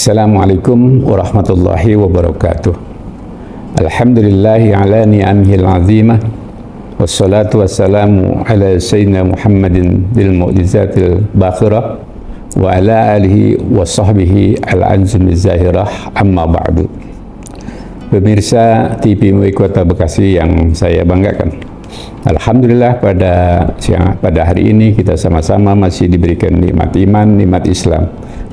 Assalamualaikum warahmatullahi wabarakatuh. Alhamdulillahi ala ni'amihil azimah. Wassalatu wassalamu ala sayyidina Muhammadin bil mu'jizatil bakhirah wa ala alihi wa sahbihi al-anzumil zahirah, amma ba'du. Pemirsa TV MUI Kota Bekasi yang saya banggakan, alhamdulillah pada hari ini kita sama-sama masih diberikan nikmat iman, nikmat Islam,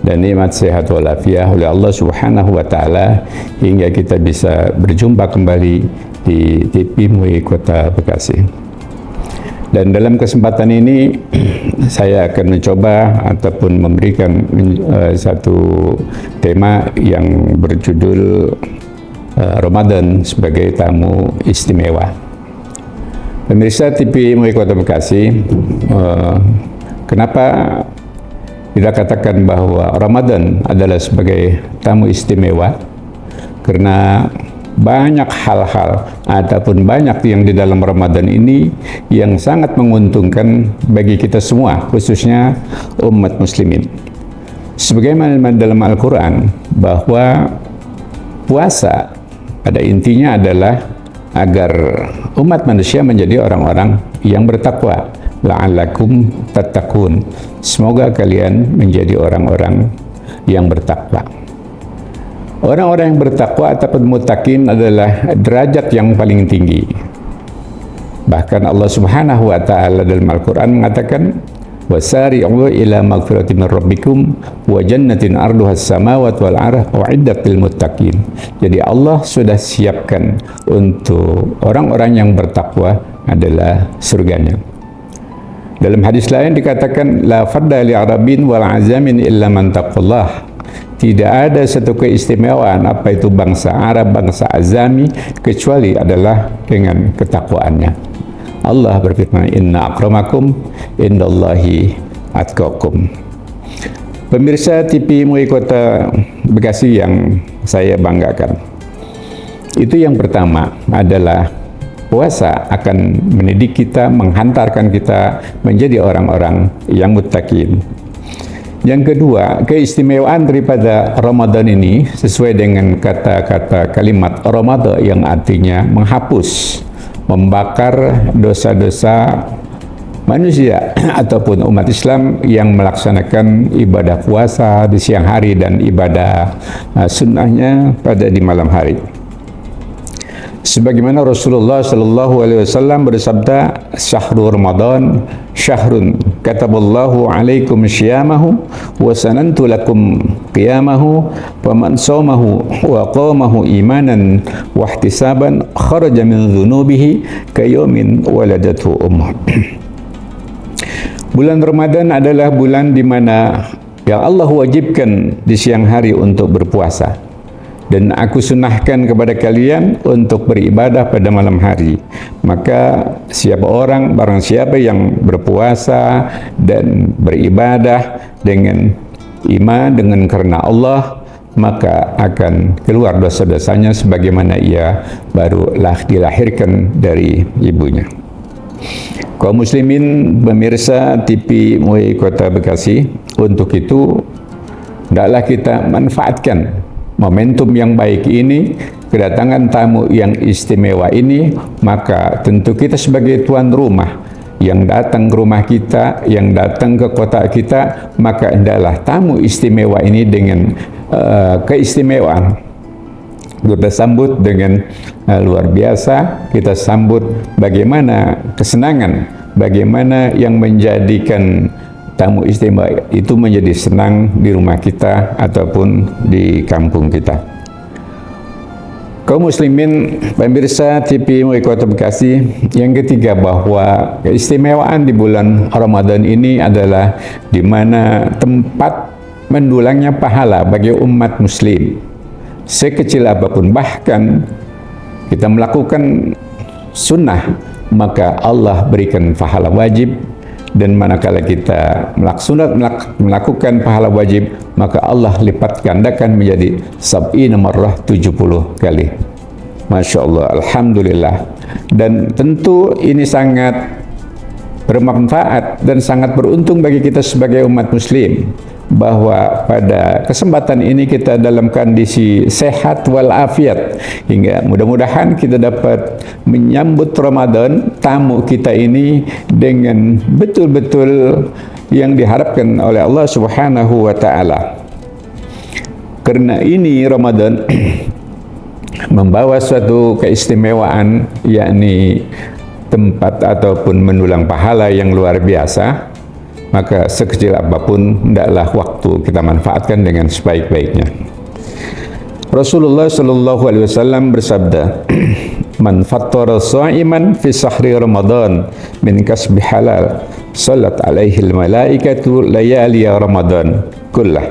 dan nikmat sehat walafiat oleh Allah Subhanahu wa Ta'ala hingga kita bisa berjumpa kembali di TV MUI Kota Bekasi. Dan dalam kesempatan ini saya akan mencoba ataupun memberikan satu tema yang berjudul Ramadan sebagai tamu istimewa. Pemirsa TV MUI Kota Bekasi, kenapa kita katakan bahwa Ramadan adalah sebagai tamu istimewa? Karena banyak hal-hal ataupun banyak yang di dalam Ramadan ini yang sangat menguntungkan bagi kita semua, khususnya umat muslimin. Sebagaimana dalam Al-Quran bahwa puasa pada intinya adalah agar umat manusia menjadi orang-orang yang bertakwa. La'allakum tattaqun. Semoga kalian menjadi orang-orang yang bertakwa. Orang-orang yang bertakwa ataupun muttaqin adalah derajat yang paling tinggi. Bahkan Allah Subhanahu wa Ta'ala dalam Al-Quran mengatakan, wasari'u ila magfirati min rabbikum wa jannatin arduha as-samawati wal ardh u'iddat lil muttaqin. Jadi Allah sudah siapkan untuk orang-orang yang bertakwa adalah surganya. Dalam hadis lain dikatakan, la fadda li arabin wal azamin illa man taqallah. Tidak ada satu keistimewaan apa itu bangsa Arab, bangsa Azami, kecuali adalah dengan ketakwaannya. Allah berfirman, inna akramakum indallahi atqakum. Pemirsa TV MUI Kota Bekasi yang saya banggakan, itu yang pertama adalah puasa akan mendidik kita, menghantarkan kita menjadi orang-orang yang muttaqin. Yang kedua, keistimewaan daripada Ramadan ini sesuai dengan kata-kata kalimat Ramadan yang artinya menghapus, membakar dosa-dosa manusia ataupun umat Islam yang melaksanakan ibadah puasa di siang hari dan ibadah sunnahnya pada di malam hari. Sebagaimana Rasulullah sallallahu alaihi wasallam bersabda, syahrul Ramadan syahrun kataballahu alaikum syiyamahu wa sanantu lakum qiyamahu wa man shamahu wa qamahu imanan wa ihtisaban kharaja min dhunubihi kayaumin waladatu ummuh. Bulan Ramadan adalah bulan di mana yang Allah wajibkan di siang hari untuk berpuasa, dan aku sunnahkan kepada kalian untuk beribadah pada malam hari. Maka barang siapa yang berpuasa dan beribadah dengan iman, dengan karena Allah, maka akan keluar dosa-dosanya sebagaimana ia barulah dilahirkan dari ibunya. Kaum muslimin pemirsa TV MUI Kota Bekasi, untuk itu hendaklah kita manfaatkan momentum yang baik ini, kedatangan tamu yang istimewa ini. Maka tentu kita sebagai tuan rumah yang datang ke rumah kita, yang datang ke kota kita, maka hendaklah tamu istimewa ini dengan keistimewaan kita sambut dengan luar biasa. Kita sambut bagaimana kesenangan, bagaimana yang menjadikan tamu istimewa itu menjadi senang di rumah kita ataupun di kampung kita. Kaum muslimin pemirsa TV MUI Kota Bekasi, yang ketiga bahwa keistimewaan di bulan Ramadan ini adalah di mana tempat mendulangnya pahala bagi umat muslim. Sekecil apapun, bahkan kita melakukan sunnah, maka Allah berikan pahala wajib. Dan manakala kita melakukan pahala wajib, maka Allah lipat gandakan menjadi sab'ina marrah, 70 kali. Masya Allah, alhamdulillah. Dan tentu ini sangat bermanfaat dan sangat beruntung bagi kita sebagai umat muslim. bahwa pada kesempatan ini kita dalam kondisi sehat walafiat, hingga mudah-mudahan kita dapat menyambut Ramadan tamu kita ini dengan betul-betul yang diharapkan oleh Allah Subhanahu wa taala. Karena ini Ramadan membawa suatu keistimewaan, yakni tempat ataupun mendulang pahala yang luar biasa, maka sekecil apapun hendaklah waktu kita manfaatkan dengan sebaik-baiknya. Rasulullah sallallahu alaihi wasallam bersabda, "Man fattara sha'iman fi sahri Ramadan min kasbi halal, salat alaihi al-malaikatu layali Ramadan kullah."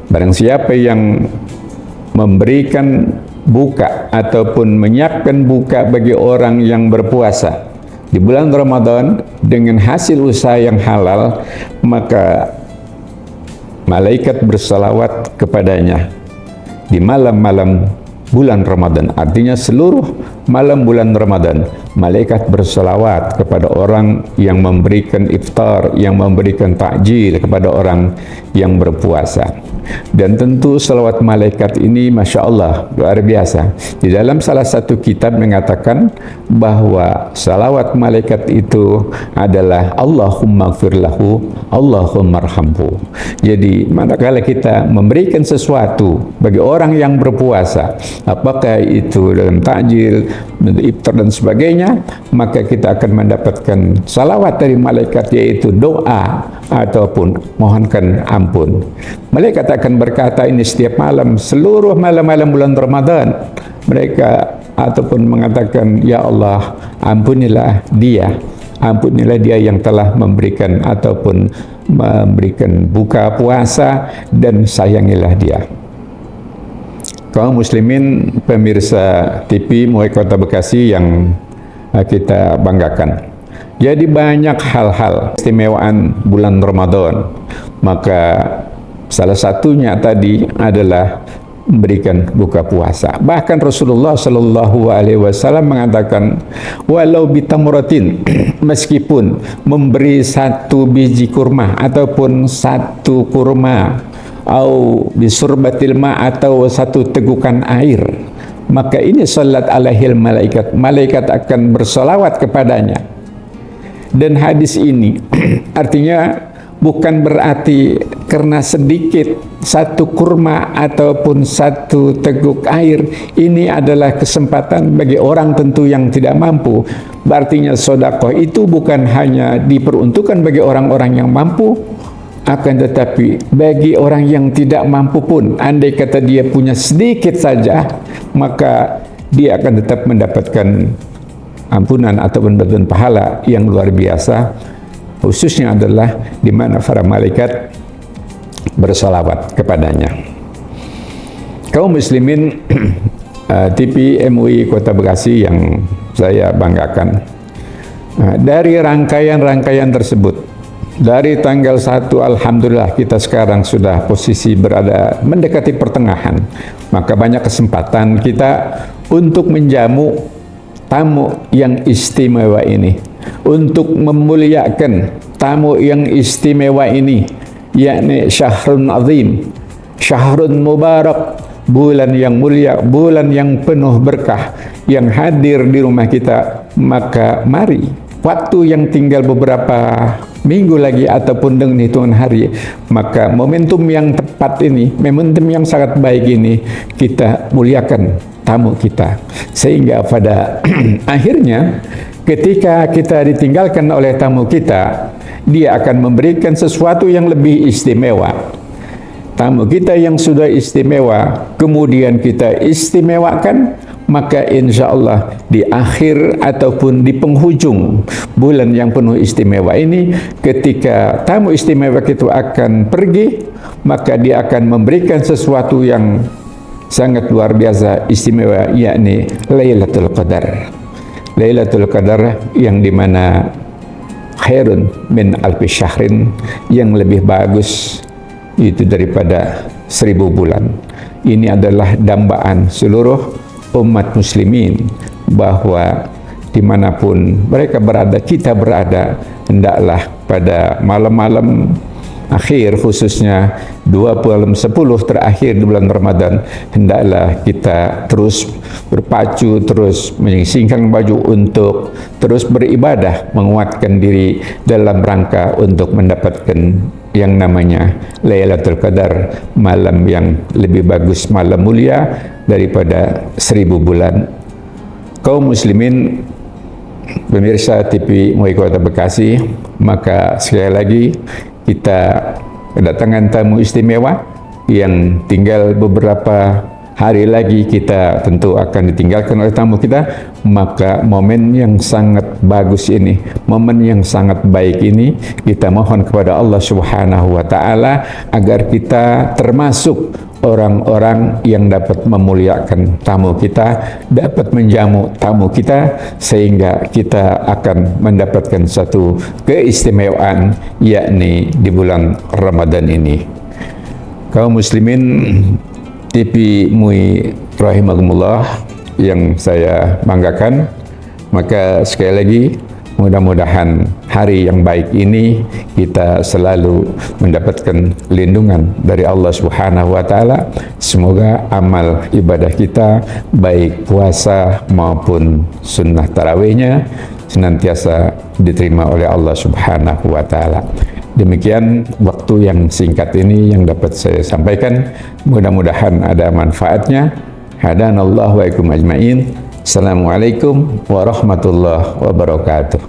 Barang siapa yang memberikan buka ataupun menyiapkan buka bagi orang yang berpuasa di bulan Ramadan dengan hasil usaha yang halal, maka malaikat bersalawat kepadanya di malam-malam bulan Ramadan. Artinya seluruh malam bulan Ramadan malaikat bersalawat kepada orang yang memberikan iftar, yang memberikan takjil kepada orang yang berpuasa. Dan tentu salawat malaikat ini Masya Allah luar biasa. Di dalam salah satu kitab mengatakan bahwa salawat malaikat itu adalah Allahumma gfirlahu, Allahumma arhamhu. Jadi manakala kita memberikan sesuatu bagi orang yang berpuasa, apakah itu dalam takjil, iftar dan sebagainya, maka kita akan mendapatkan salawat dari malaikat, yaitu doa ataupun mohonkan ampun. Malaikat akan berkata ini setiap malam, seluruh malam-malam bulan Ramadan. Mereka ataupun mengatakan, ya Allah, ampunilah dia yang telah memberikan ataupun memberikan buka puasa, dan sayangilah dia. Kaum muslimin pemirsa TV MUI Kota Bekasi yang kita banggakan. Jadi banyak hal-hal istimewaan bulan Ramadan. Maka salah satunya tadi adalah memberikan buka puasa. Bahkan Rasulullah Shallallahu Alaihi Wasallam mengatakan, walau bitamuratin, meskipun memberi satu biji kurma ataupun satu kurma, atau bisurbatil ma, atau satu tegukan air, maka ini salat alaihil malaikat, malaikat akan bersolawat kepadanya. Dan hadis ini artinya bukan berarti karena sedikit satu kurma ataupun satu teguk air ini adalah kesempatan bagi orang tentu yang tidak mampu. Artinya sedekah itu bukan hanya diperuntukkan bagi orang-orang yang mampu, akan tetapi bagi orang yang tidak mampu pun, andai kata dia punya sedikit saja, maka dia akan tetap mendapatkan ampunan ataupun bagian pahala yang luar biasa. Khususnya adalah di mana para malaikat bersalawat kepadanya. Kaum muslimin TV MUI Kota Bekasi yang saya banggakan, dari rangkaian-rangkaian tersebut, dari tanggal 1 alhamdulillah kita sekarang sudah posisi berada mendekati pertengahan, maka banyak kesempatan kita untuk menjamu tamu yang istimewa ini, untuk memuliakan tamu yang istimewa ini, yakni syahrun azim, syahrun mubarak, bulan yang mulia, bulan yang penuh berkah yang hadir di rumah kita. Maka mari, waktu yang tinggal beberapa minggu lagi ataupun dengan hitungan hari, maka momentum yang tepat ini, momentum yang sangat baik ini, kita muliakan tamu kita, sehingga pada akhirnya ketika kita ditinggalkan oleh tamu kita, dia akan memberikan sesuatu yang lebih istimewa. Tamu kita yang sudah istimewa kemudian kita istimewakan, maka insya Allah di akhir ataupun di penghujung bulan yang penuh istimewa ini, ketika tamu istimewa itu akan pergi, maka dia akan memberikan sesuatu yang sangat luar biasa istimewa, yakni Lailatul Qadar. Lailatul Qadar yang dimana khairun min alfi syahrin, yang lebih bagus itu daripada 1000 bulan. Ini adalah dambaan seluruh umat muslimin bahwa dimanapun mereka berada, kita berada, hendaklah pada malam-malam akhir, khususnya 20 10 terakhir di bulan Ramadan, hendaklah kita terus berpacu, terus menyingsingkan baju untuk terus beribadah, menguatkan diri dalam rangka untuk mendapatkan yang namanya Lailatul Qadar, malam yang lebih bagus, malam mulia daripada 1000 bulan. Kaum muslimin pemirsa TV MUI Kota Bekasi, maka sekali lagi kita kedatangan tamu istimewa yang tinggal beberapa hari lagi kita tentu akan ditinggalkan oleh tamu kita. Maka momen yang sangat bagus ini, momen yang sangat baik ini, kita mohon kepada Allah Subhanahu wa Ta'ala agar kita termasuk orang-orang yang dapat memuliakan tamu kita, dapat menjamu tamu kita, sehingga kita akan mendapatkan satu keistimewaan, yakni di bulan Ramadan ini. Kaum muslimin TV MUI rahimahumullah yang saya banggakan, maka sekali lagi mudah-mudahan hari yang baik ini kita selalu mendapatkan lindungan dari Allah Subhanahu wa Ta'ala. Semoga amal ibadah kita, baik puasa maupun sunnah tarawihnya, senantiasa diterima oleh Allah Subhanahu wa Ta'ala. Demikian waktu yang singkat ini yang dapat saya sampaikan. Mudah-mudahan ada manfaatnya. Hadanallahu wa ikum ajma'in. Assalamualaikum warahmatullahi wabarakatuh.